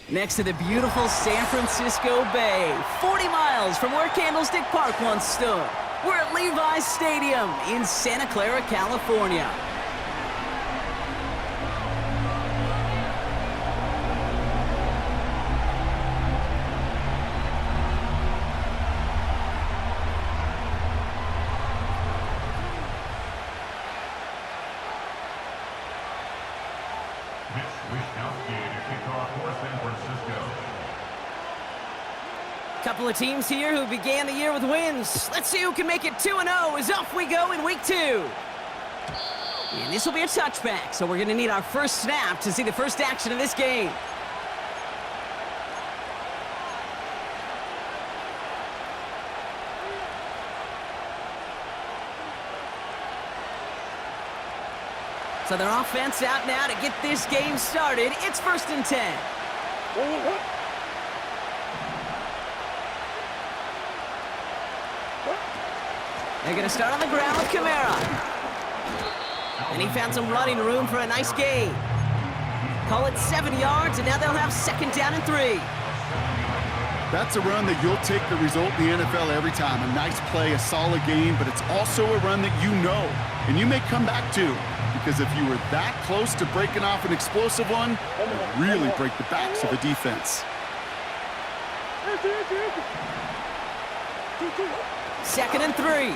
next to the beautiful San Francisco Bay, 40 miles from where Candlestick Park once stood. We're at Levi's Stadium in Santa Clara, California. Couple of teams here who began the year with wins. Let's see who can make it 2-0 as off we go in week 2. And this will be a touchback, so we're going to need our first snap to see the first action of this game. So their offense out now to get this game started. It's 1st and 10. They're going to start on the ground with Kamara. And he found some running room for a nice gain. Call it 7 yards, and now they'll have 2nd down and 3. That's a run that you'll take the result in the NFL every time. A nice play, a solid game, but it's also a run that you know, and you may come back to. Because if you were that close to breaking off an explosive one, it would really break the backs of a defense. 2nd and 3.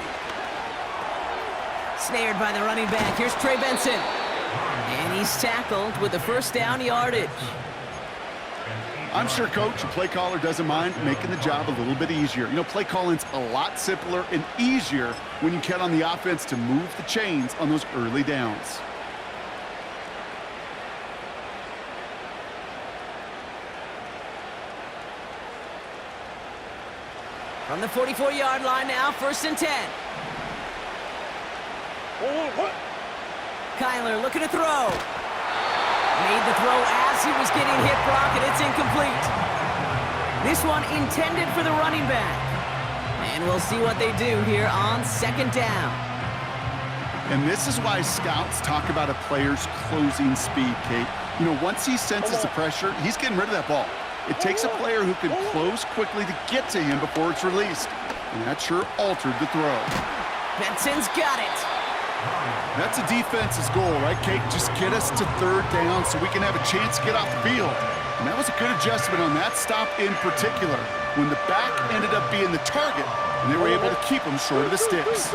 Snared by the running back. Here's Trey Benson. And he's tackled with the 1st down yardage. I'm sure coach and play caller doesn't mind making the job a little bit easier. You know, play calling's a lot simpler and easier when you count on the offense to move the chains on those early downs. From the 44-yard line now, 1st and 10. Kyler looking to throw. Made the throw as he was getting hit, Brock, and it's incomplete. This one intended for the running back. And we'll see what they do here on 2nd down. And this is why scouts talk about a player's closing speed, Kate. You know, once he senses the pressure, he's getting rid of that ball. It takes a player who can close quickly to get to him before it's released. And that sure altered the throw. Benson's got it. That's a defense's goal, right, Kate? Just get us to 3rd down so we can have a chance to get off the field. And that was a good adjustment on that stop in particular, when the back ended up being the target, and they were able to keep him short of the sticks.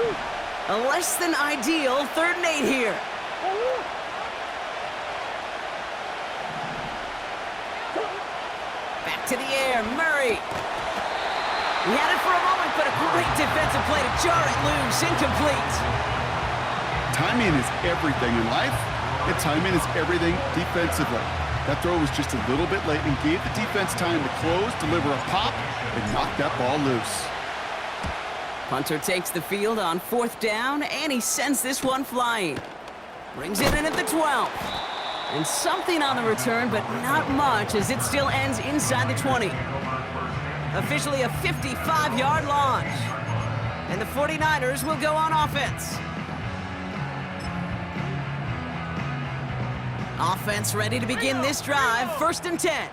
A less than ideal 3rd and 8 here. Back to the air, Murray. He had it for a moment, but a great defensive play to jar it loose, incomplete. Timing is everything in life, and timing is everything defensively. That throw was just a little bit late and gave the defense time to close, deliver a pop, and knock that ball loose. Punter takes the field on 4th down, and he sends this one flying. Brings it in at the 12. And something on the return, but not much, as it still ends inside the 20. Officially a 55-yard launch. And the 49ers will go on offense. Offense ready to begin this drive. 1st and 10.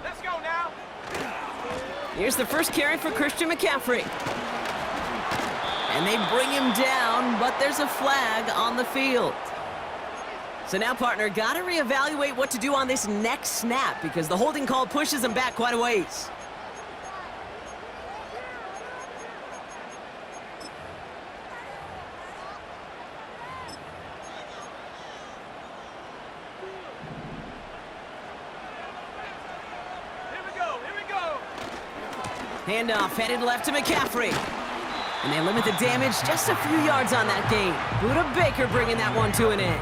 Let's go now. Here's the first carry for Christian McCaffrey. And they bring him down, but there's a flag on the field. So now, partner, got to reevaluate what to do on this next snap because the holding call pushes him back quite a ways. Handoff headed left to McCaffrey. And they limit the damage just a few yards on that gain. Buda Baker bringing that one to an end.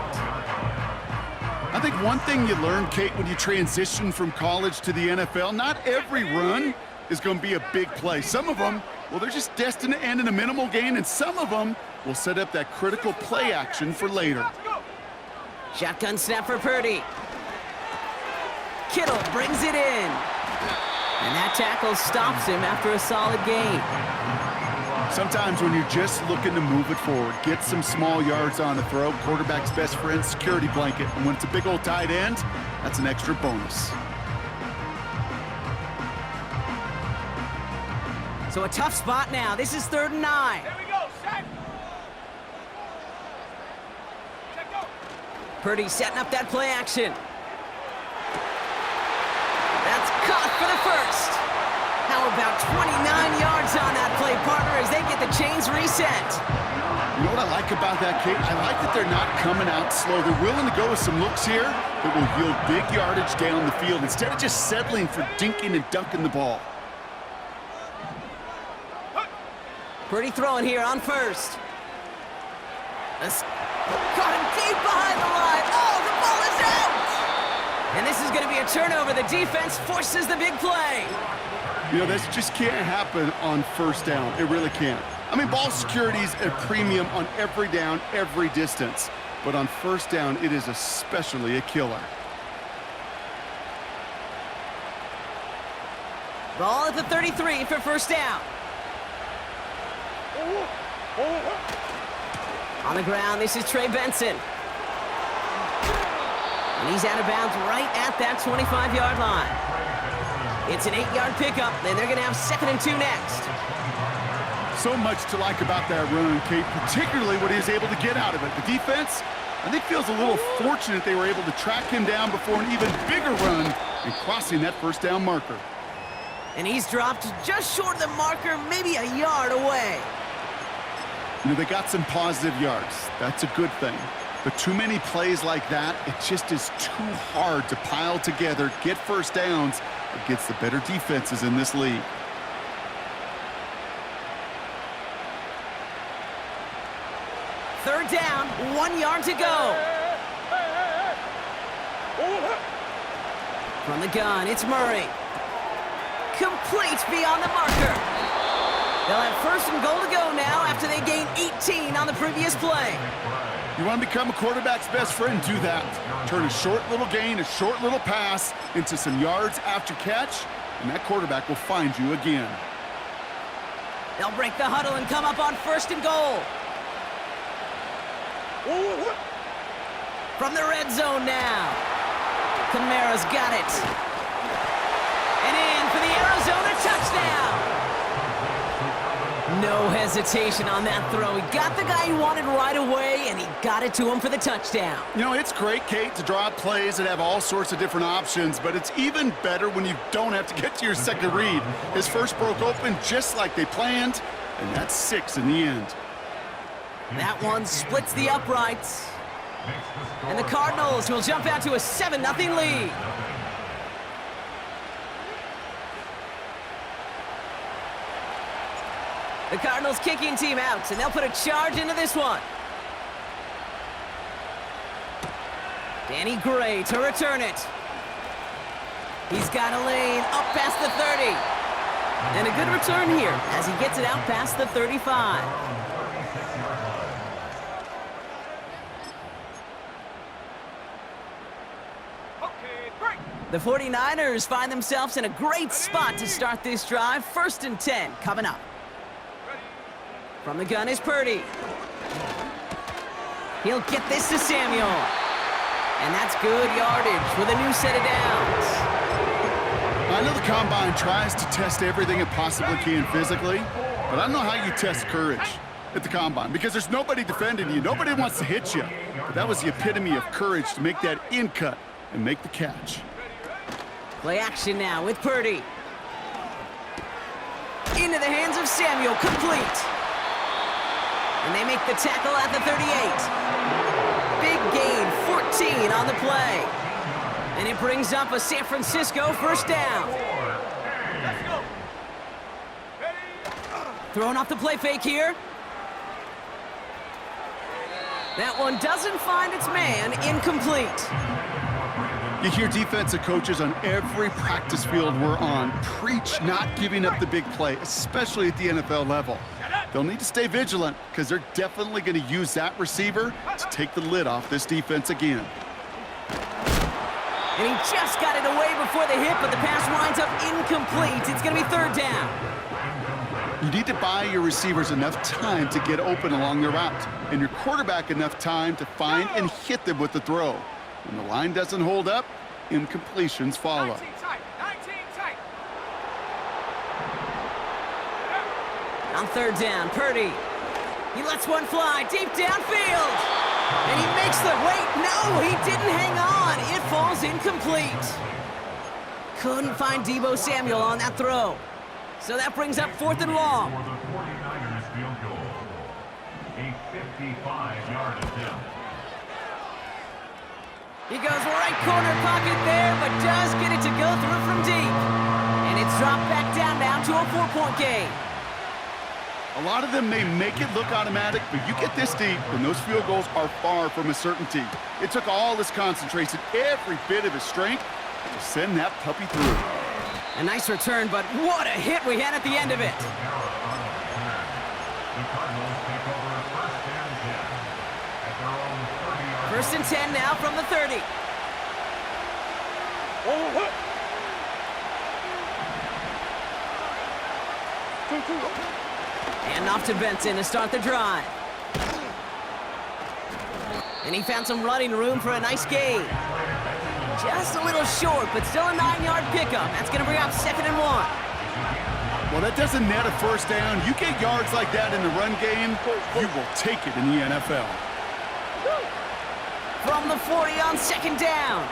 I think one thing you learn, Kate, when you transition from college to the NFL, not every run is going to be a big play. Some of them, well, they're just destined to end in a minimal gain, and some of them will set up that critical play action for later. Shotgun snap for Purdy. Kittle brings it in. And that tackle stops him after a solid gain. Sometimes when you're just looking to move it forward, get some small yards on the throw, quarterback's best friend, security blanket. And when it's a big old tight end, that's an extra bonus. So a tough spot now. This is 3rd and 9. Here we go, set. Check go. Purdy setting up that play action. That's caught for the first. How about 29 yards on that play, partner, as they get the chains reset. You know what I like about that, Kate? I like that they're not coming out slow. They're willing to go with some looks here that will yield big yardage down the field instead of just settling for dinking and dunking the ball. Purdy throwing here on 1st. Caught him deep behind the line. Oh, the ball is out! And this is going to be a turnover. The defense forces the big play. You know, this just can't happen on 1st down. It really can't. I mean, ball security is a premium on every down, every distance. But on 1st down, it is especially a killer. Ball at the 33 for 1st down. On the ground, this is Trey Benson. And he's out of bounds right at that 25-yard line. It's an 8-yard pickup, and they're going to have 2nd and 2 next. So much to like about that run, Kate, particularly what he was able to get out of it. The defense, I think, feels a little fortunate they were able to track him down before an even bigger run and crossing that 1st down marker. And he's dropped just short of the marker, maybe a yard away. You know, they got some positive yards. That's a good thing. But too many plays like that, it just is too hard to pile together, get 1st downs against the better defenses in this league. Third down, 1 yard to go. From the gun, it's Murray. Complete beyond the marker. They'll have 1st and goal to go now after they gained 18 on the previous play. You want to become a quarterback's best friend, do that. Turn a short little gain, a short little pass into some yards after catch, and that quarterback will find you again. They'll break the huddle and come up on 1st and goal. From the red zone now. Kamara's got it. And in for the Arizona touchdown. No hesitation on that throw. He got the guy he wanted right away, and he got it to him for the touchdown. You know, it's great, Kate, to draw up plays that have all sorts of different options, but it's even better when you don't have to get to your second read. His first broke open just like they planned, and that's 6 in the end. That one splits the uprights. And the Cardinals will jump out to a 7-0 lead. The Cardinals kicking team out, and they'll put a charge into this one. Danny Gray to return it. He's got a lane up past the 30. And a good return here as he gets it out past the 35. The 49ers find themselves in a great spot to start this drive. 1st and 10 coming up. From the gun is Purdy. He'll get this to Samuel. And that's good yardage with a new set of downs. I know the Combine tries to test everything it possibly can physically, but I don't know how you test courage at the Combine because there's nobody defending you. Nobody wants to hit you. But that was the epitome of courage to make that in cut and make the catch. Play action now with Purdy. Into the hands of Samuel, complete. And they make the tackle at the 38. Big gain, 14 on the play. And it brings up a San Francisco 1st down. Let's go. Throwing off the play fake here. That one doesn't find its man, incomplete. You hear defensive coaches on every practice field we're on preach not giving up the big play, especially at the NFL level. They'll need to stay vigilant because they're definitely going to use that receiver to take the lid off this defense again. And he just got it away before the hit, but the pass winds up incomplete. It's going to be 3rd down. You need to buy your receivers enough time to get open along their route, and your quarterback enough time to find and hit them with the throw. When the line doesn't hold up, incompletions follow. 19 tight. 19 tight. On third down, Purdy. He lets one fly deep downfield. And he makes the, wait, no, he didn't hang on. It falls incomplete. Couldn't find Deebo Samuel on that throw. So that brings up 4th and long. For the 49ers field goal. A 55-yard attempt. He goes right corner pocket there, but does get it to go through from deep. And it's dropped back down to a 4-point game. A lot of them may make it look automatic, but you get this deep, and those field goals are far from a certainty. It took all his concentration, every bit of his strength, to send that puppy through. A nice return, but what a hit we had at the end of it. The Cardinals take over first and 10 at their own 30-yard. First and 10 now from the 30. And off to Benson to start the drive. And he found some running room for a nice gain. Just a little short, but still a 9-yard pickup. That's going to bring up 2nd and 1. Well, that doesn't net a first down. You get yards like that in the run game, you will take it in the NFL. From the 40 on 2nd down.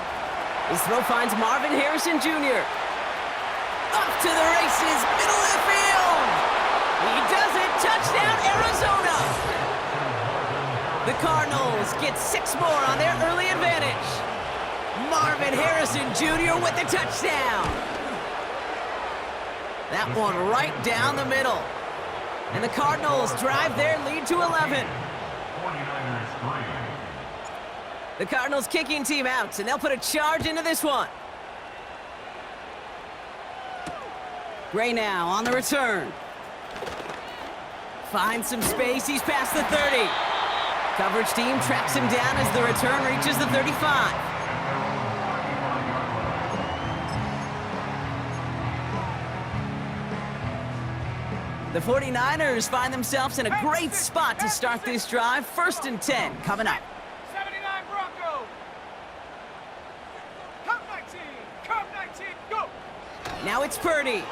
His throw finds Marvin Harrison Jr. Up to the races, middle of the field. He does it, touchdown Arizona. The Cardinals get 6 more on their early advantage. Marvin Harrison Jr. with the touchdown. That one right down the middle. And the Cardinals drive their lead to 11. 49ers 3. The Cardinals kicking team out, and they'll put a charge into this one. Gray now on the return. Finds some space, he's past the 30. Coverage team tracks him down as the return reaches the 35. The 49ers find themselves in a great spot to start this drive. 1st and 10 coming up. 79 Broncos. Come 19. Come 19. Go. Now it's Purdy.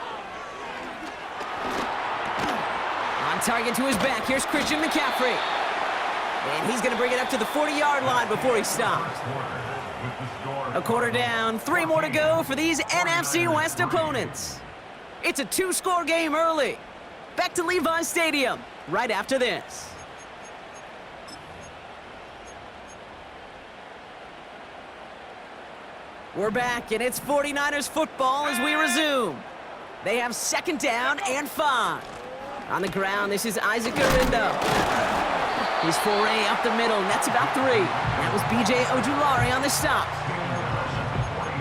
On target to his back. Here's Christian McCaffrey. And he's going to bring it up to the 40-yard line before he stops. A quarter down. 3 more to go for these NFC West opponents. It's a 2-score game early. Back to Levi's Stadium right after this. We're back, and it's 49ers football as we resume. They have 2nd down and 5. On the ground, this is Isaac Arindo. His foray up the middle, and that's about 3. That was B.J. Ojulari on the stop.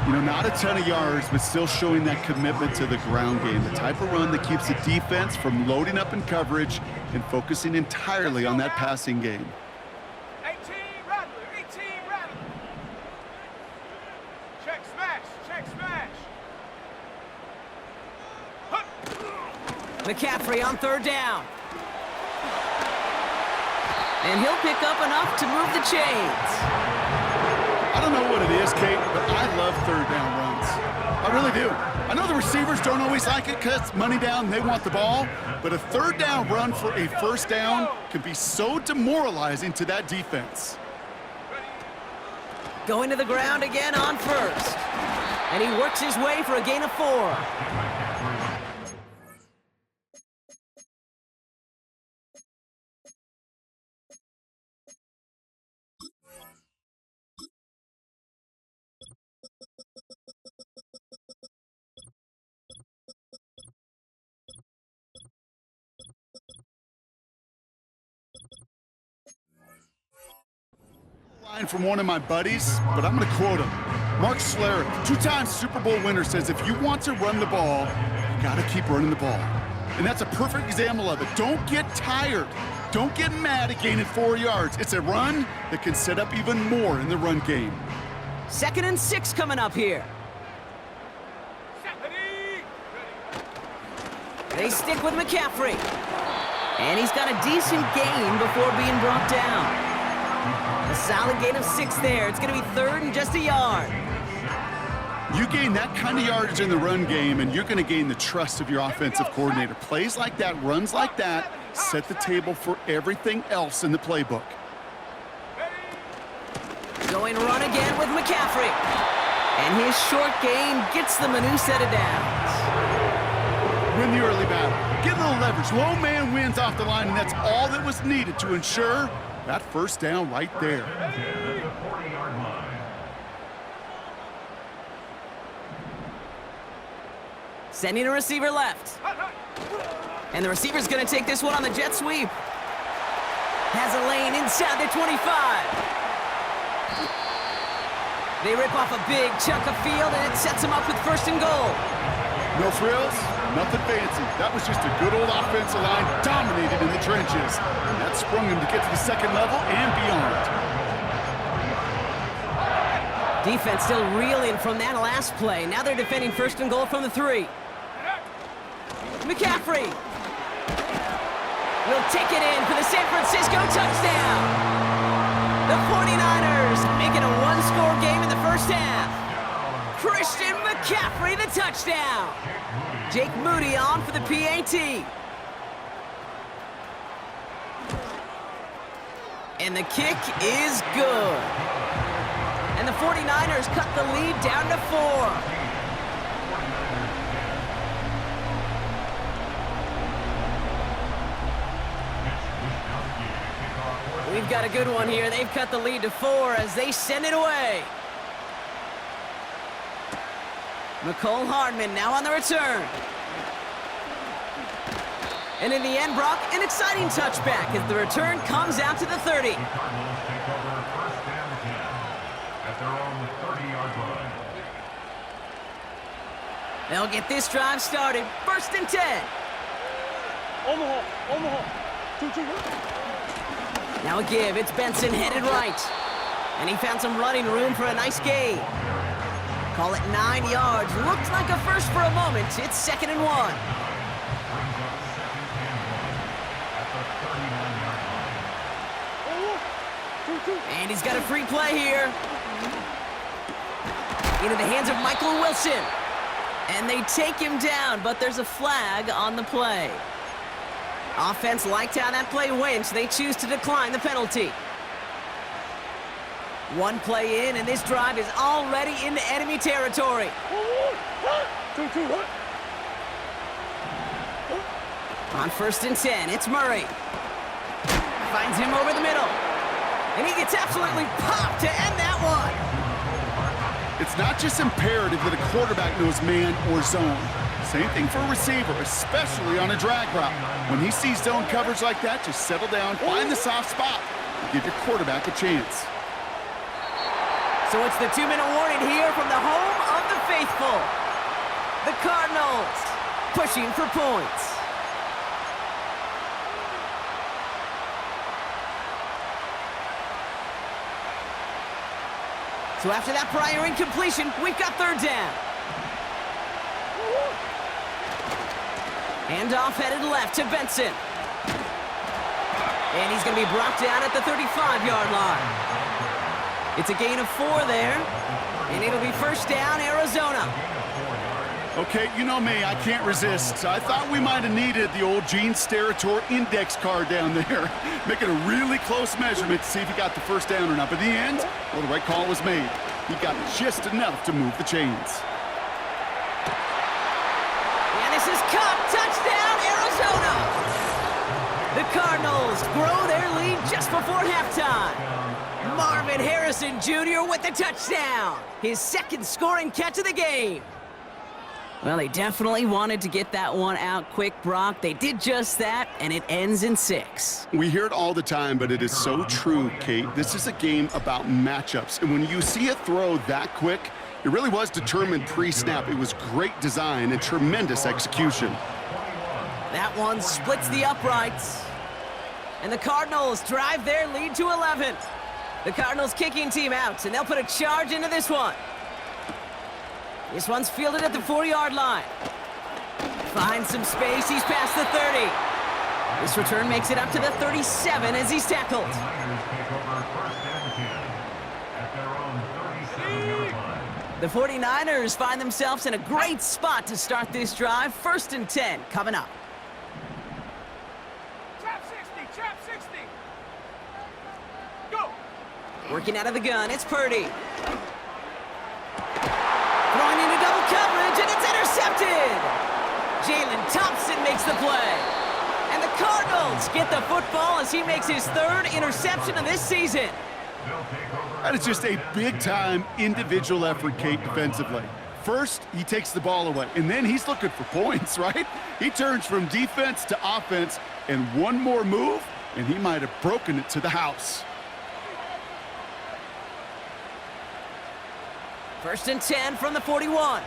You know, not a ton of yards, but still showing that commitment to the ground game. The type of run that keeps the defense from loading up in coverage and focusing entirely on that passing game. 18 Rattler. 18 Rattler. Check smash. Check smash. McCaffrey on 3rd down. And he'll pick up enough to move the chains. I don't know what it is, Kate, but I love 3rd down runs. I really do. I know the receivers don't always like it because it's money down and they want the ball, but a 3rd down run for a 1st down can be so demoralizing to that defense. Going to the ground again on 1st. And he works his way for a gain of 4. Line from one of my buddies, but I'm going to quote him. Mark Schlereth, 2-time Super Bowl winner, says if you want to run the ball, you got to keep running the ball. And that's a perfect example of it. Don't get tired. Don't get mad at gaining 4 yards. It's a run that can set up even more in the run game. 2nd and 6 coming up here. Ready. They stick with McCaffrey. And he's got a decent gain before being brought down. A solid gain of 6 there. It's going to be 3rd and just a yard. You gain that kind of yardage in the run game, and you're going to gain the trust of your offensive coordinator. Plays like that, runs like that, set the table for everything else in the playbook. Going run again with McCaffrey. And his short gain gets them a new set of downs. Win the early battle. Get a little leverage. Low man wins off the line, and that's all that was needed to ensure that first down right there. At the 40-yard line. Sending a receiver left. And the receiver's going to take this one on the jet sweep. Has a lane inside the 25. They rip off a big chunk of field, and it sets them up with first and goal. No frills, nothing fancy. That was just a good old offensive line dominated in the trenches. And that sprung him to get to the second level and beyond. Defense still reeling from that last play. Now they're defending first and goal from the 3. McCaffrey will take it in for the San Francisco touchdown. The 49ers making a one-score game in the first half. Christian McCaffrey, the touchdown. Jake Moody on for the PAT. And the kick is good. And the 49ers cut the lead down to 4. We've got a good one here. They've cut the lead to 4 as they send it away. McCole Hardman now on the return. And in the end, Brock, an exciting touchback as the return comes out to the 30. The Cardinals take over first and 10 at their own 30-yard line. They'll get this drive started. First and 10. Omaha. 2-2. Now a give. It's Benson headed right. And he found some running room for a nice gain. Call it 9 yards. Looked like a first for a moment. It's 2nd and 1. Brings up 2nd and 1 at the 39-yard line. And he's got a free play here. Into the hands of Michael Wilson. And they take him down, but there's a flag on the play. Offense liked how that play went, so they choose to decline the penalty. One play in, and this drive is already into enemy territory. On first and 10, it's Murray. Finds him over the middle. And he gets absolutely popped to end that one. It's not just imperative that a quarterback knows man or zone. Same thing for a receiver, especially on a drag route. When he sees zone coverage like that, just settle down, find the soft spot, and give your quarterback a chance. So it's the 2-minute warning here from the home of the faithful. The Cardinals pushing for points. So after that prior incompletion, we've got third down. Handoff headed left to Benson. And he's going to be brought down at the 35-yard line. It's a gain of 4 there. And it'll be first down, Arizona. Okay, you know me, I can't resist. I thought we might have needed the old Gene Steratore index card down there. Making a really close measurement to see if he got the first down or not. But in the end, well, the right call was made. He got just enough to move the chains. This is caught. Touchdown, Arizona! The Cardinals grow their lead just before halftime. Marvin Harrison Jr. with the touchdown. His second scoring catch of the game. Well, they definitely wanted to get that one out quick, Brock. They did just that, and it ends in 6. We hear it all the time, but it is so true, Kate. This is a game about matchups. And when you see a throw that quick, it really was determined pre-snap. It was great design and tremendous execution. That one splits the uprights. And the Cardinals drive their lead to 11. The Cardinals kicking team out, and they'll put a charge into this one. This one's fielded at the 4-yard line. Finds some space, he's past the 30. This return makes it up to the 37 as he's tackled. The 49ers find themselves in a great spot to start this drive. 1st and 10 coming up. Trap 60, trap 60. Go. Working out of the gun, it's Purdy. Throwing into double coverage, and it's intercepted! Jalen Thompson makes the play. And the Cardinals get the football as he makes his 3rd interception of this season. That is just a big-time individual effort, Kate, defensively. First, he takes the ball away, and then he's looking for points, right? He turns from defense to offense, and one more move, and he might have broken it to the house. 1st and 10 from the 41.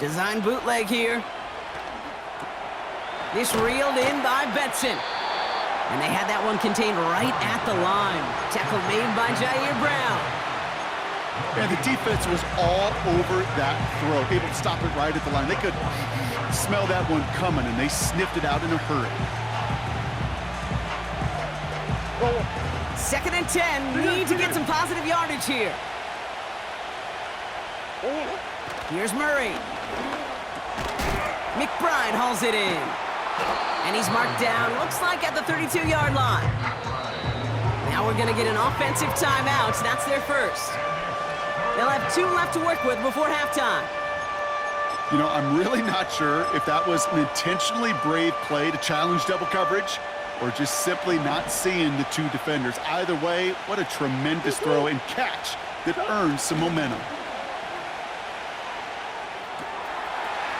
Design bootleg here. This reeled in by Benson. And they had that one contained right at the line. Tackle made by Jair Brown. And the defense was all over that throw, able to stop it right at the line. They could smell that one coming, and they sniffed it out in a hurry. 2nd and 10, need to get some positive yardage here. Here's Murray. McBride hauls it in. And he's marked down, looks like at the 32-yard line. Now we're going to get an offensive timeout. That's their first. They'll have 2 left to work with before halftime. You know, I'm really not sure if that was an intentionally brave play to challenge double coverage or just simply not seeing the 2 defenders. Either way, what a tremendous throw and catch that earns some momentum.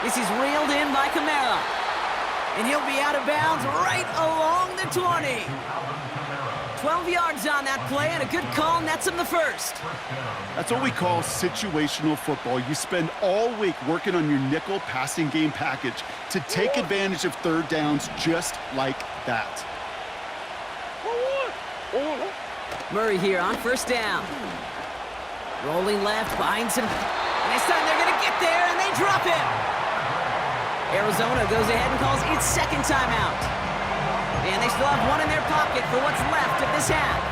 This is reeled in by Kamara. And he'll be out of bounds right along the 20. 12 yards on that play, and a good call nets him the first. That's what we call situational football. You spend all week working on your nickel passing game package to take advantage of 3rd downs just like that. Murray here on 1st down. Rolling left, finds him. And this time they're going to get there, and they drop him. Arizona goes ahead and calls its 2nd timeout. And they still have 1 in their pocket for what's left of this half.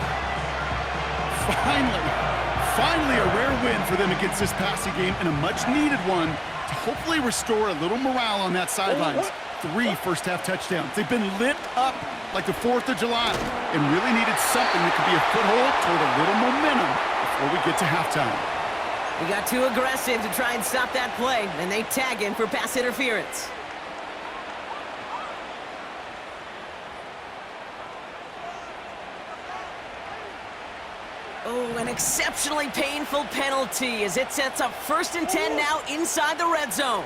Finally a rare win for them against this passing game, and a much-needed one to hopefully restore a little morale on that sidelines. 3 first-half touchdowns. They've been lit up like the 4th of July and really needed something that could be a foothold toward a little momentum before we get to halftime. We got too aggressive to try and stop that play, and they tag him for pass interference. Oh, an exceptionally painful penalty as it sets up 1st and 10 now inside the red zone.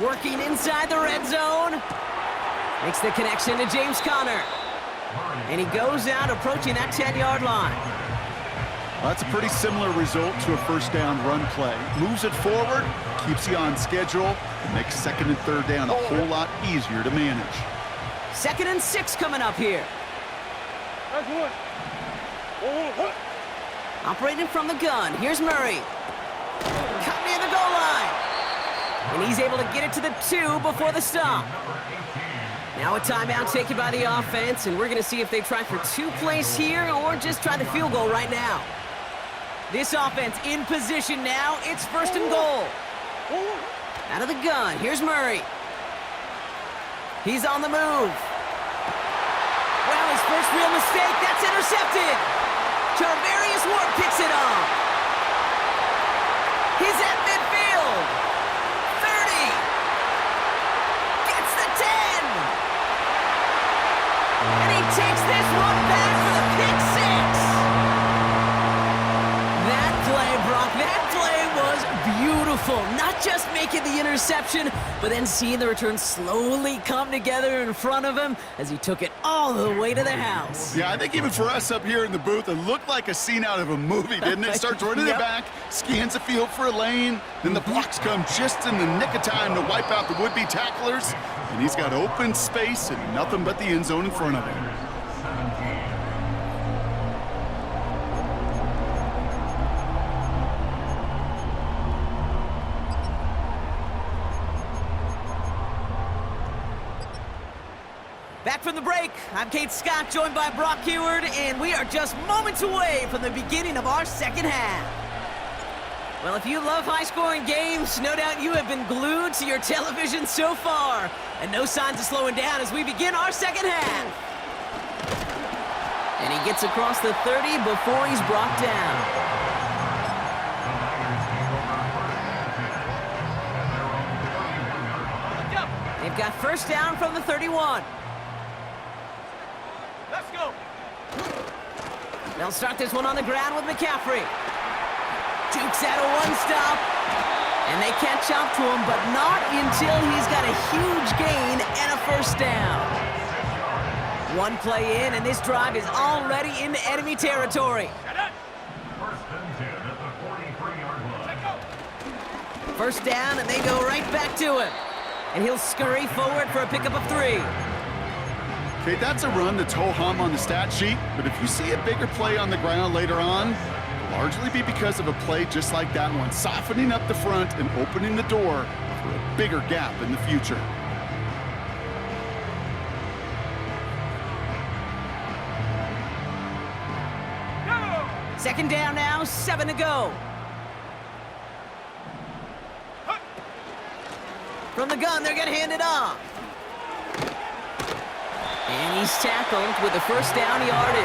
Working inside the red zone. Makes the connection to James Conner. And he goes out approaching that 10-yard line. Well, that's a pretty similar result to a 1st down run play. Moves it forward, keeps you on schedule, and makes 2nd and 3rd down a whole lot easier to manage. 2nd and 6 coming up here. Operating from the gun, here's Murray. Cut near the goal line. And he's able to get it to the 2 before the stop. Now a timeout taken by the offense, and we're going to see if they try for 2 plays here or just try the field goal right now. This offense in position now. It's 1st and goal. Out of the gun, here's Murray. He's on the move. Well, his first real mistake, that's intercepted. Charvarius Ward picks it off. He's at midfield. 30. Gets the 10. And he takes this one back for the pick 6. That play, Brock, that play was beautiful. Not just making the interception, but then seeing the return slowly come together in front of him as he took it all the way to the house. Yeah, I think even for us up here in the booth, it looked like a scene out of a movie, didn't it? Starts running it back, scans the field for a lane, then the blocks come just in the nick of time to wipe out the would-be tacklers, and he's got open space and nothing but the end zone in front of him. Back from the break, I'm Kate Scott, joined by Brock Heward, and we are just moments away from the beginning of our second half. Well, if you love high-scoring games, no doubt you have been glued to your television so far, and no signs of slowing down as we begin our second half. And he gets across the 30 before he's brought down. They've got first down from the 31. Let's go. They'll start this one on the ground with McCaffrey. Jukes out a one-stop, and they catch up to him, but not until he's got a huge gain and a first down. One play in, and this drive is already into enemy territory. First and 10 at the 43-yard line. First down, and they go right back to him. And he'll scurry forward for a pickup of 3. Okay, that's a run that's ho-hum on the stat sheet, but if you see a bigger play on the ground later on, it'll largely be because of a play just like that one, softening up the front and opening the door for a bigger gap in the future. Second down now, 7 to go. From the gun, they're going to hand it off. And he's tackled with the first down yardage.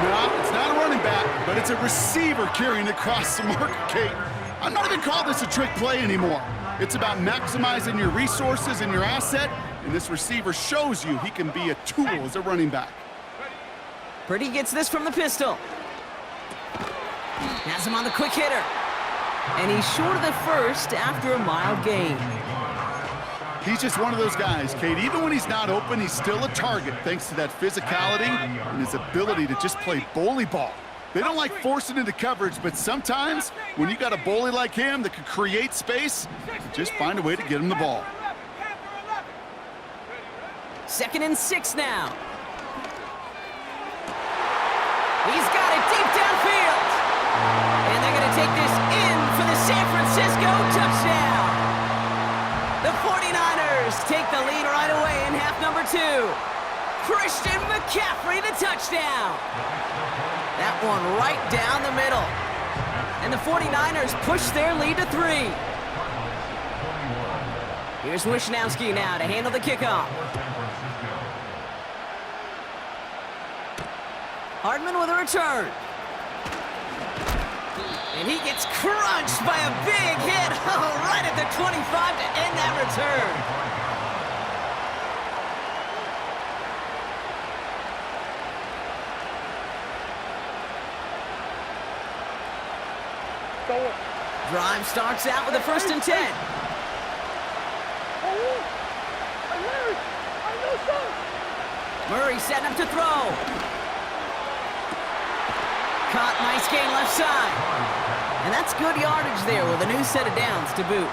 No, it's not a running back, but it's a receiver carrying across the marker, Kate. I'm not even calling this a trick play anymore. It's about maximizing your resources and your asset, and this receiver shows you he can be a tool as a running back. Purdy gets this from the pistol. Has him on the quick hitter. And he's short of the first after a mild gain. He's just one of those guys, Kate. Even when he's not open, he's still a target thanks to that physicality and his ability to just play bully ball. They don't like forcing into coverage, but sometimes when you got a bully like him that can create space, you just find a way to get him the ball. Second and 6 now. He's got it deep downfield. And they're going to take this in for the San Francisco touchdown. The 49ers take the lead right away in half number 2. Christian McCaffrey, the touchdown. That one right down the middle. And the 49ers push their lead to 3. Here's Wishnowski now to handle the kickoff. Hardman with a return. And he gets crunched by a big hit right at the 25 to end that return. Drive starts out with a first and 10. Murray setting up to throw. Caught, nice gain left side. And that's good yardage there with a new set of downs to boot.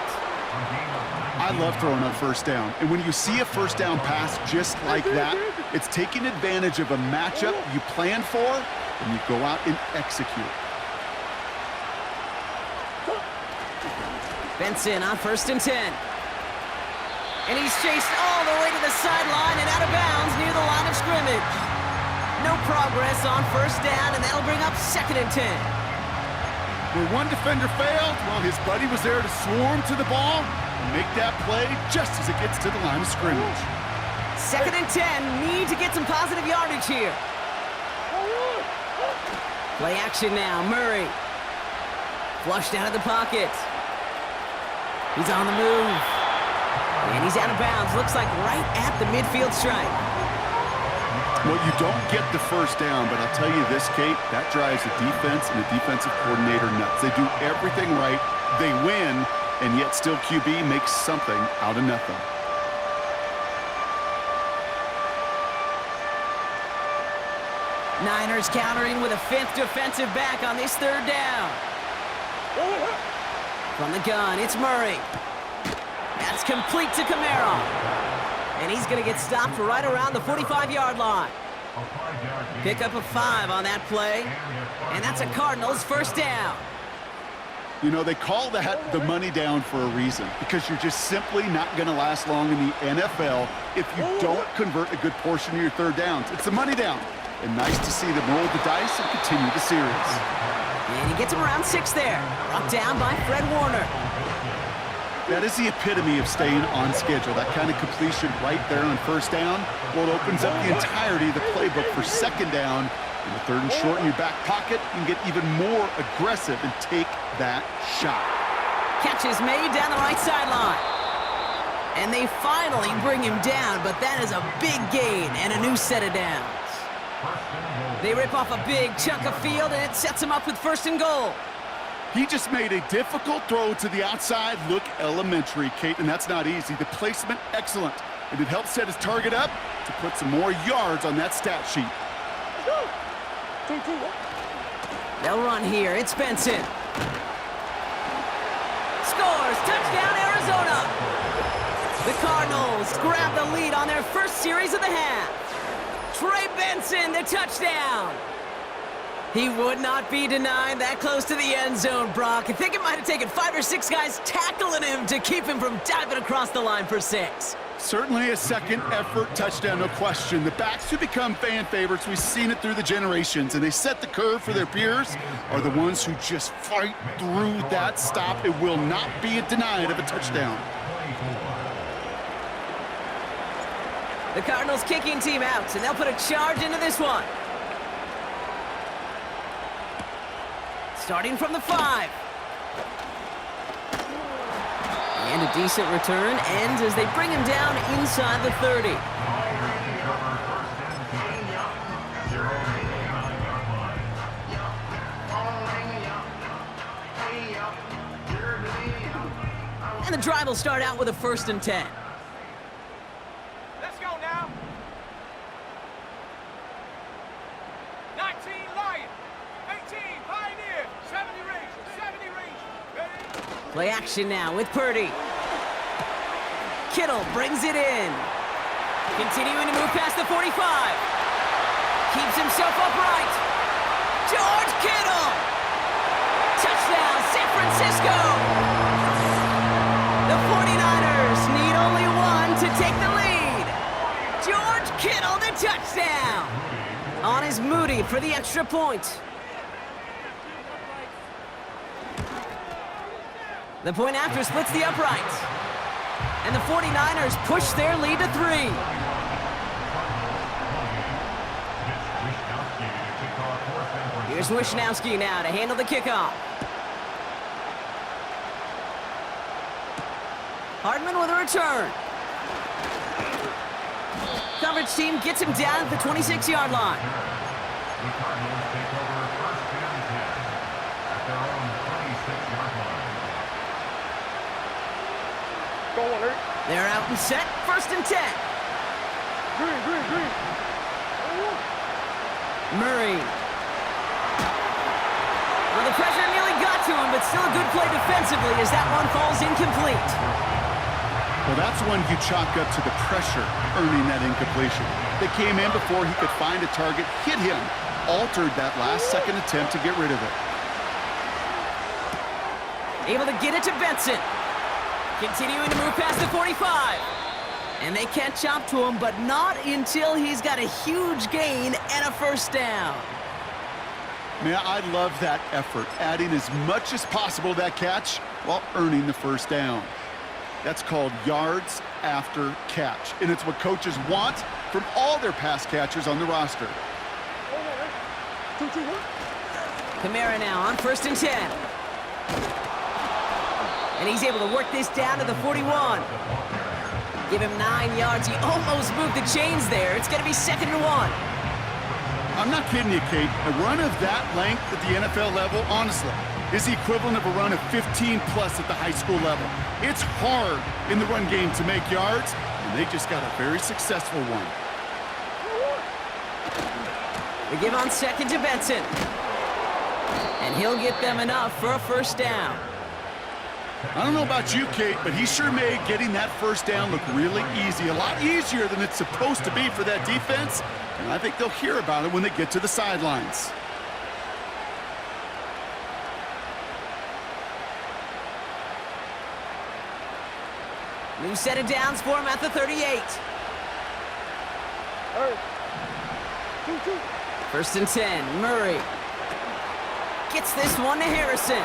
I love throwing on first down. And when you see a first down pass just like that, it's taking advantage of a matchup you plan for, and you go out and execute. Benson on first and 10. And he's chased all the way to the sideline and out of bounds near the line of scrimmage. No progress on first down, and that'll bring up second and 10. Where one defender failed, well, his buddy was there to swarm to the ball and make that play just as it gets to the line of scrimmage. Second and 10, need to get some positive yardage here. Play action now, Murray. Flushed out of the pocket. He's on the move. And he's out of bounds, looks like right at the midfield stripe. Well, you don't get the first down, but I'll tell you this, Kate, that drives the defense and the defensive coordinator nuts. They do everything right, they win, and yet still QB makes something out of nothing. Niners countering with a 5th defensive back on this third down. From the gun, it's Murray. That's complete to Camaro. And he's going to get stopped right around the 45-yard line. Pick up a 5 on that play. And that's a Cardinals first down. You know, they call that the money down for a reason, because you're just simply not going to last long in the NFL if you don't convert a good portion of your third downs. It's the money down. And nice to see them roll the dice and continue the series. And he gets him around 6 there. Brought down by Fred Warner. That is the epitome of staying on schedule. That kind of completion right there on first down. Well, it opens up the entirety of the playbook for second down. In the third and short in your back pocket, you can get even more aggressive and take that shot. Catch is made down the right sideline. And they finally bring him down, but that is a big gain and a new set of downs. They rip off a big chunk of field, and it sets him up with 1st and goal. He just made a difficult throw to the outside look elementary, Kate, and that's not easy. The placement, excellent. And it helped set his target up to put some more yards on that stat sheet. They'll run here. It's Benson. Scores! Touchdown, Arizona! The Cardinals grab the lead on their first series of the half. Trey Benson, the touchdown! He would not be denied that close to the end zone, Brock. I think it might have taken 5 or 6 guys tackling him to keep him from diving across the line for 6. Certainly a second effort touchdown, no question. The backs who become fan favorites, we've seen it through the generations, and they set the curve for their peers, are the ones who just fight through that stop. It will not be denied of a touchdown. The Cardinals kicking team out, and they'll put a charge into this one. Starting from the 5. And a decent return ends as they bring him down inside the 30. And the drive will start out with a 1st and 10. Let's go now. 19 Lion. 18 Pioneer. 70 range. Ready? Play action now with Purdy. Kittle brings it in. Continuing to move past the 45. Keeps himself upright. George Kittle. Touchdown, San Francisco. The 49ers need only one to take the lead. George Kittle, the touchdown. On is Moody for the extra point. The point after splits the uprights. And the 49ers push their lead to 3. Here's Wishnowski now to handle the kickoff. Hardman with a return. Coverage team gets him down at the 26-yard line. The Cardinals take over 1st and 10 at their own 26-yard line. They're out and set. 1st and 10. Murray. Well, the pressure nearly got to him, but still a good play defensively as that one falls incomplete. Well, that's one you chalk up to the pressure earning that incompletion. They came in before he could find a target, hit him, altered that last-second attempt to get rid of it. Able to get it to Benson. Continuing to move past the 45. And they catch up to him, but not until he's got a huge gain and a 1st down. Man, I love that effort, adding as much as possible to that catch while earning the 1st down. That's called yards after catch, and it's what coaches want from all their pass catchers on the roster. Kamara now on 1st and 10. And he's able to work this down to the 41. Give him 9 yards. He almost moved the chains there. It's going to be 2nd and 1. I'm not kidding you, Kate. A run of that length at the NFL level, honestly, is the equivalent of a run of 15-plus at the high school level. It's hard in the run game to make yards, and they just got a very successful one. They give on 2nd to Benson. And he'll get them enough for a 1st down. I don't know about you, Kate, but he sure made getting that 1st down look really easy. A lot easier than it's supposed to be for that defense. And I think they'll hear about it when they get to the sidelines. New set of downs for him at the 38. First and 10, Murray. Gets this one to Harrison.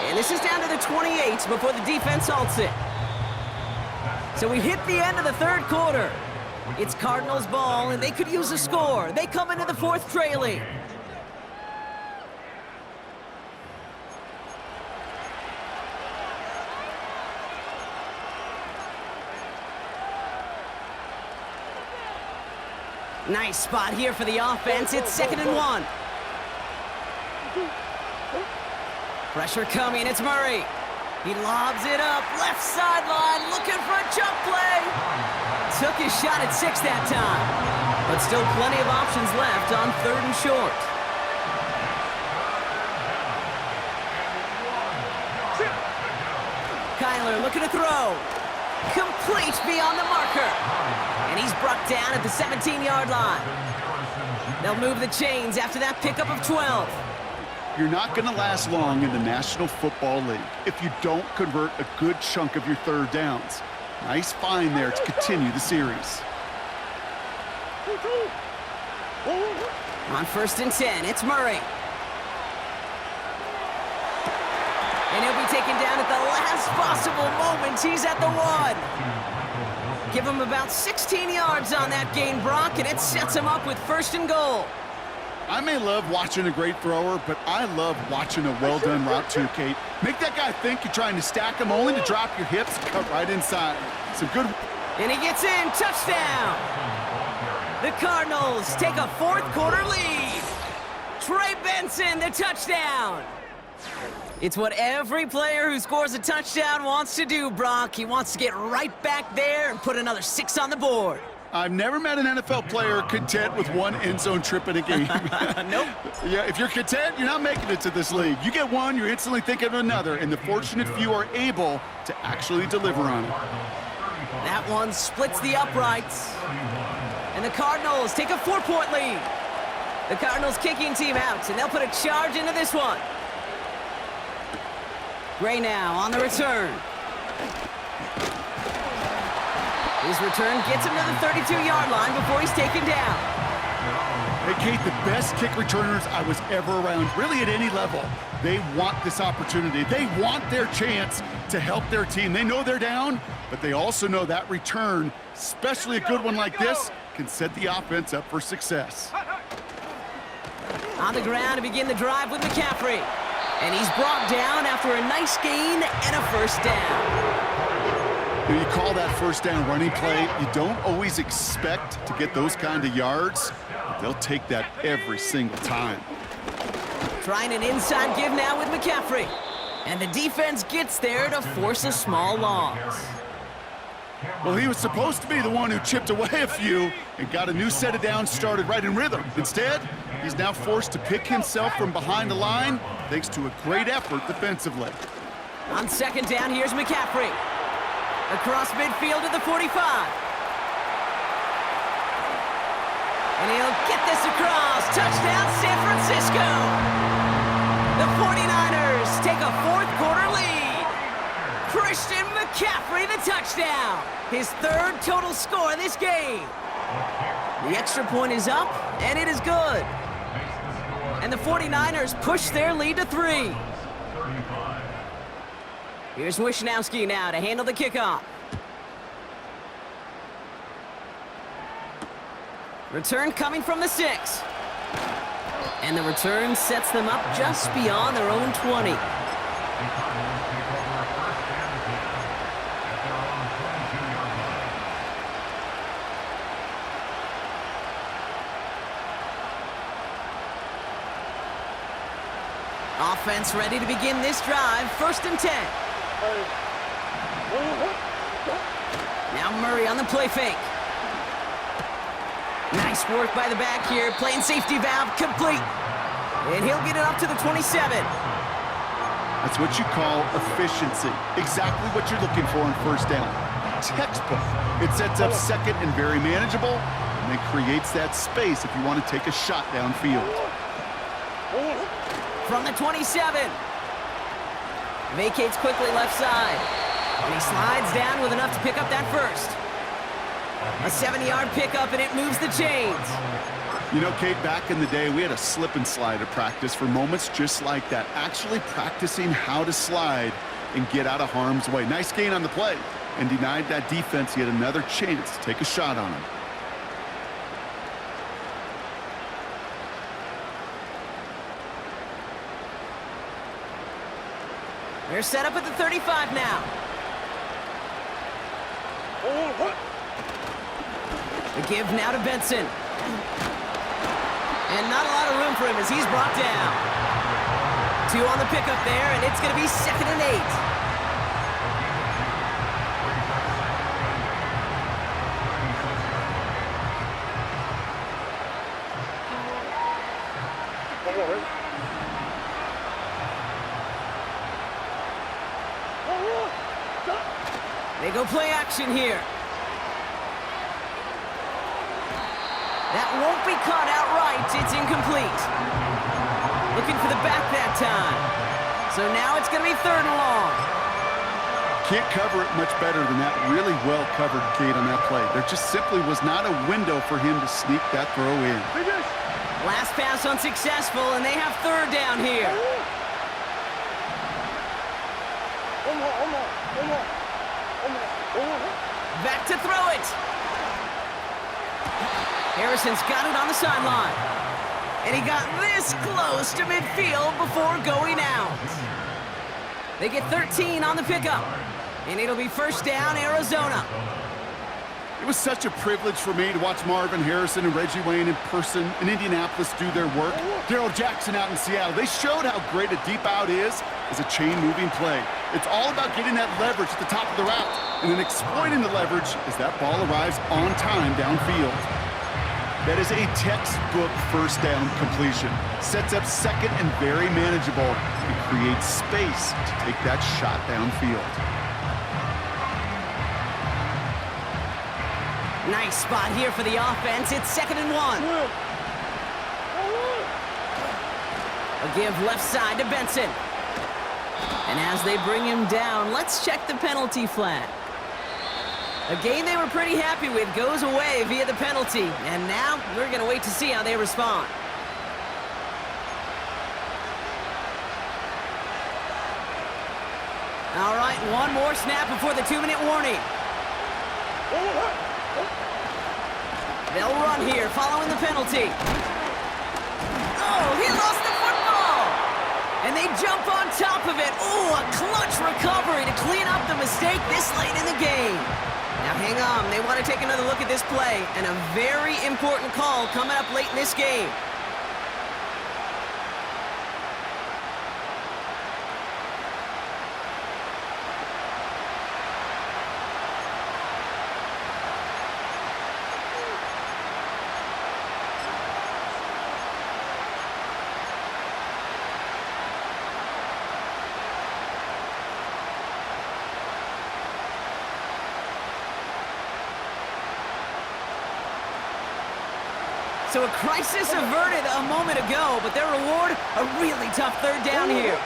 And this is down to the 28 before the defense halts it. So we hit the end of the third quarter. It's Cardinals ball, and they could use a score. They come into the fourth trailing. Nice spot here for the offense. It's 2nd and 1. Pressure coming. It's Murray. He lobs it up. Left sideline. Looking for a jump play. Took his shot at 6 that time. But still plenty of options left on 3rd and short. Kyler looking to throw. Complete beyond the marker. And he's brought down at the 17-yard line. They'll move the chains after that pickup of 12. You're not going to last long in the National Football League if you don't convert a good chunk of your third downs. Nice find there to continue the series. On 1st and 10, it's Murray. And he'll be taken down at the last possible moment. He's at the 1. Give him about 16 yards on that gain, Brock, and it sets him up with 1st and goal. I may love watching a great thrower, but I love watching a well-done route too, Kate. Make that guy think you're trying to stack him, only to drop your hips, cut right inside. Some good... And he gets in, touchdown! The Cardinals take a fourth quarter lead. Trey Benson, the touchdown! It's what every player who scores a touchdown wants to do, Brock. He wants to get right back there and put another 6 on the board. I've never met an NFL player content with one end zone trip in a game. Nope. Yeah, if you're content, you're not making it to this league. You get one, you're instantly thinking of another, and the fortunate few are able to actually deliver on it. That one splits the uprights. And the Cardinals take a 4-point lead. The Cardinals kicking team out, and they'll put a charge into this one. Gray now on the return. His return gets him to the 32-yard line before he's taken down. Hey, Kate, the best kick returners I was ever around, really at any level, they want this opportunity. They want their chance to help their team. They know they're down, but they also know that return, especially a good one like this, can set the offense up for success. On the ground to begin the drive with McCaffrey. And he's brought down after a nice gain and a 1st down. You call that 1st down running play, you don't always expect to get those kind of yards, but they'll take that every single time. Trying an inside give now with McCaffrey. And the defense gets there to force a small loss. Well, he was supposed to be the one who chipped away a few and got a new set of downs started right in rhythm. Instead, he's now forced to pick himself from behind the line thanks to a great effort defensively. On 2nd down, here's McCaffrey. Across midfield to the 45. And he'll get this across. Touchdown, San Francisco. The 49ers take a fourth quarter lead. Christian McCaffrey, the touchdown. His 3rd total score this game. The extra point is up, and it is good. And the 49ers push their lead to 3. Here's Wishnowski now to handle the kickoff. Return coming from the 6. And the return sets them up just beyond their own 20. Offense ready to begin this drive. 1st and 10. Now Murray on the play fake. Nice work by the back here. Playing safety valve complete. And he'll get it up to the 27. That's what you call efficiency. Exactly what you're looking for in 1st down. Textbook. It sets up 2nd and very manageable, and then creates that space if you want to take a shot downfield. From the 27. Vacates quickly left side. And he slides down with enough to pick up that first. A 70-yard pickup, and it moves the chains. You know, Kate, back in the day, we had a slip and slide at practice for moments just like that. Actually practicing how to slide and get out of harm's way. Nice gain on the play, and denied that defense yet another chance to take a shot on him. They're set up at the 35 now. The give now to Benson. And not a lot of room for him as he's brought down. 2 on the pickup there, and it's going to be 2nd and 8. They go play action here. That won't be caught outright. It's incomplete. Looking for the back that time. So now it's going to be 3rd and long. Can't cover it much better than that. Really well covered, Kate, on that play. There just simply was not a window for him to sneak that throw in. Last pass unsuccessful, and they have 3rd down here. Back to throw it. Harrison's got it on the sideline. And he got this close to midfield before going out. They get 13 on the pickup. And it'll be 1st down, Arizona. It was such a privilege for me to watch Marvin Harrison and Reggie Wayne in person in Indianapolis do their work. Darrell Jackson out in Seattle. They showed how great a deep out is as a chain-moving play. It's all about getting that leverage at the top of the route and then exploiting the leverage as that ball arrives on time downfield. That is a textbook 1st down completion. Sets up 2nd and very manageable and creates space to take that shot downfield. Nice spot here for the offense. It's 2nd and 1. A give left side to Benson. And as they bring him down, let's check the penalty flag. A game they were pretty happy with goes away via the penalty. And now we're going to wait to see how they respond. All right, one more snap before the 2-minute warning. They'll run here following the penalty. Oh, he lost the football! And they jump on top of it. Oh, a clutch recovery to clean up the mistake this late in the game. Now hang on, they want to take another look at this play, and a very important call coming up late in this game. So a crisis averted a moment ago, but their reward, a really tough 3rd down here.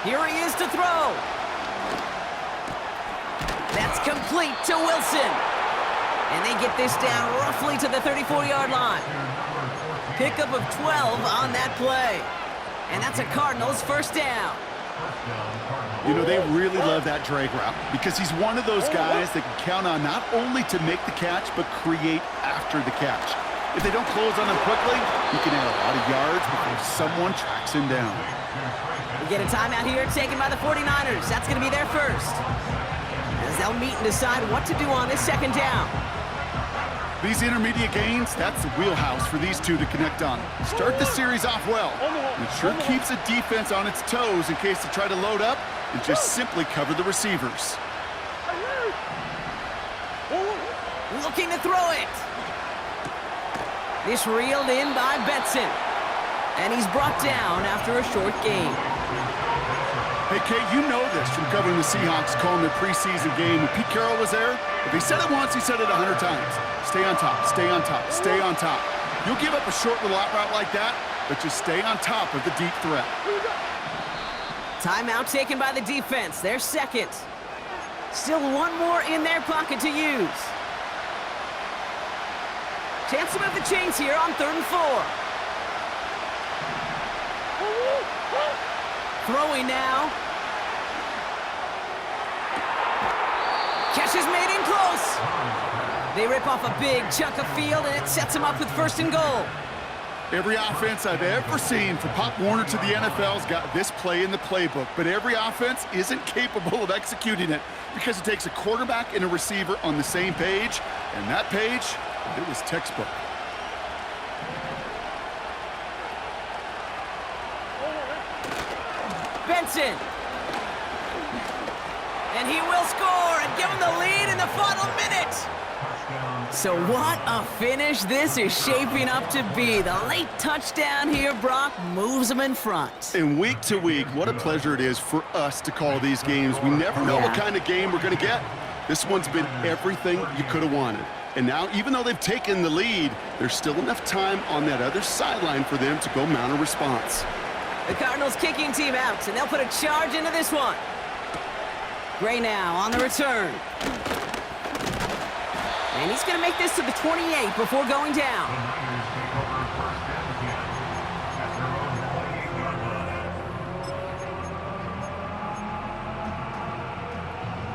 Here he is to throw. That's complete to Wilson. And they get this down roughly to the 34-yard line. Pickup of 12 on that play. And that's a Cardinals 1st down. You know, they really love that drag route because he's one of those guys that can count on not only to make the catch, but create after the catch. If they don't close on him quickly, he can add a lot of yards before someone tracks him down. We get a timeout here taken by the 49ers. That's going to be their first. As they'll meet and decide what to do on this 2nd down. These intermediate gains, that's the wheelhouse for these two to connect on. Start the series off well. It sure keeps the defense on its toes in case they try to load up and just simply cover the receivers. Looking to throw it. This reeled in by Benson. And he's brought down after a short gain. Hey, Kate, you know this from covering the Seahawks, calling their preseason game. When Pete Carroll was there, if he said it once, he said it 100 times. Stay on top, stay on top, stay on top. You'll give up a short little out route like that, but just stay on top of the deep threat. Timeout taken by the defense. Their second. Still one more in their pocket to use. Chance to move the chains here on 3rd and 4. Throwing now. Catch is made in close. They rip off a big chunk of field, and it sets them up with 1st and goal. Every offense I've ever seen from Pop Warner to the NFL's got this play in the playbook, but every offense isn't capable of executing it because it takes a quarterback and a receiver on the same page, and that page, it was textbook. Benson. And he will score and give him the lead in the final minute. So what a finish this is shaping up to be. The late touchdown here, Brock, moves them in front. And week to week, what a pleasure it is for us to call these games. We never know what kind of game we're going to get. This one's been everything you could have wanted. And now, even though they've taken the lead, there's still enough time on that other sideline for them to go mount a response. The Cardinals kicking team out, and they'll put a charge into this one. Gray now on the return. And he's going to make this to the 28 before going down.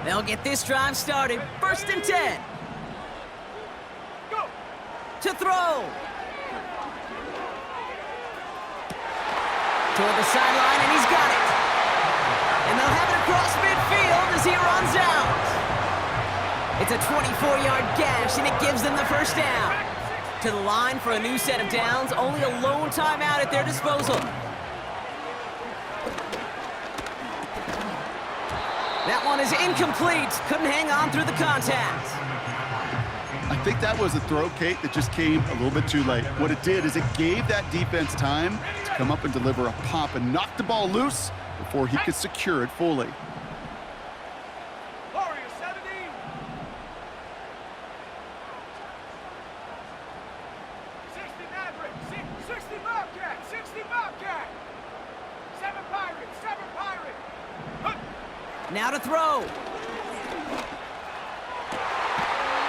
They'll get this drive started. 1st and 10. Go! To throw. Toward the sideline, and he's got it. And they'll have it across midfield as he runs out. It's a 24-yard gash, and it gives them the 1st down. To the line for a new set of downs, only a lone timeout at their disposal. That one is incomplete. Couldn't hang on through the contact. I think that was a throw, Kate, that just came a little bit too late. What it did is it gave that defense time to come up and deliver a pop and knock the ball loose before he could secure it fully. Warriors 70. 60 Maverick. 60 Bobcat. 60 Bobcat. 7 Pirate. 7 Pirate. Hup. Now to throw.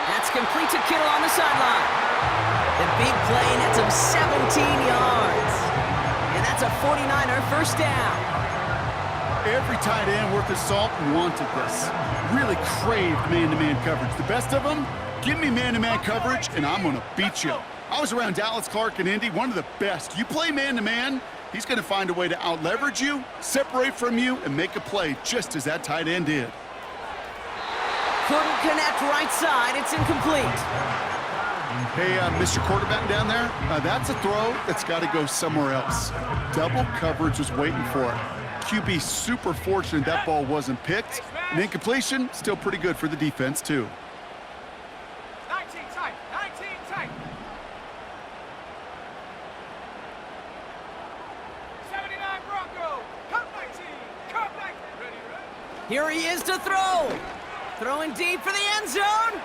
That's complete to Kittle on the sideline. The big play nets him 17 yards. And that's a 49er 1st down. Every tight end worth his salt wanted this. Really craved man-to-man coverage. The best of them, give me man-to-man coverage, and I'm going to beat you. I was around Dallas Clark and Indy, one of the best. You play man-to-man, he's going to find a way to out-leverage you, separate from you, and make a play just as that tight end did. Couldn't connect right side. It's incomplete. Hey, Mr. Quarterback down there, that's a throw that's got to go somewhere else. Double coverage was waiting for it. QB super fortunate that ball wasn't picked. An incompletion, still pretty good for the defense, too. 19 tight. 19 tight. 79 Bronco. Cut 19. Cut 19. Ready, ready. Here he is to throw. Throwing deep for the end zone.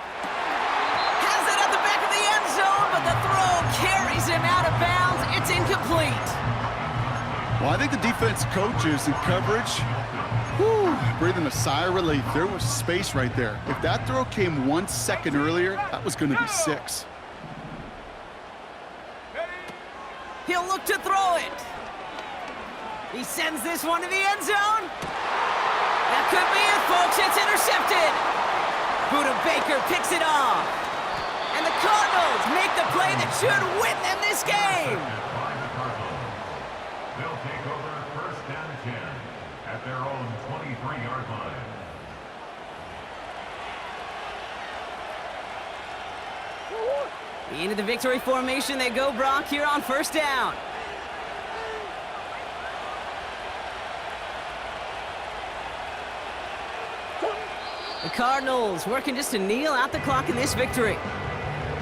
Has it at the back of the end zone, but the throw carries him out of bounds. It's incomplete. Well, I think the defense coaches and coverage, breathing a sigh of relief. There was space right there. If that throw came 1 second earlier, that was going to be 6. He'll look to throw it. He sends this one to the end zone. That could be it, folks. It's intercepted. Buda Baker picks it off. And the Cardinals make the play that should win them this game. They'll take over 1st down and 10 at their own 23-yard line. Into the victory formation they go, Brock, here on 1st down. The Cardinals working just to kneel out the clock in this victory.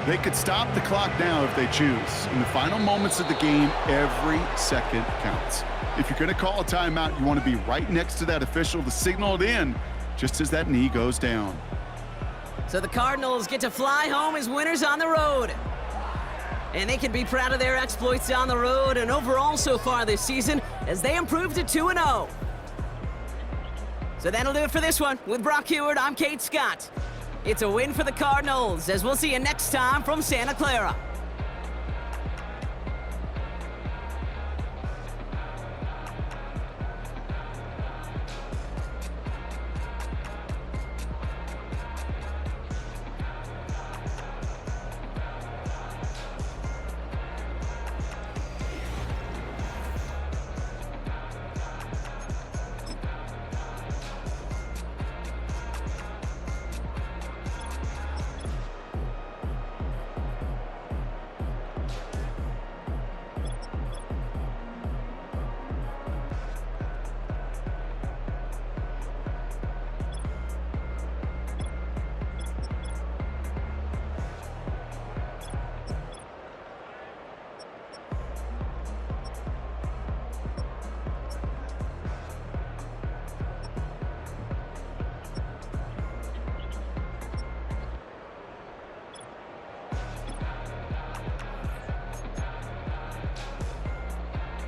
They could stop the clock now if they choose. In the final moments of the game, every second counts. If you're going to call a timeout, you want to be right next to that official to signal it in just as that knee goes down. So the Cardinals get to fly home as winners on the road. And they can be proud of their exploits on the road and overall so far this season as they improve to 2-0. So that'll do it for this one. With Brock Heward, I'm Kate Scott. It's a win for the Cardinals, as we'll see you next time from Santa Clara.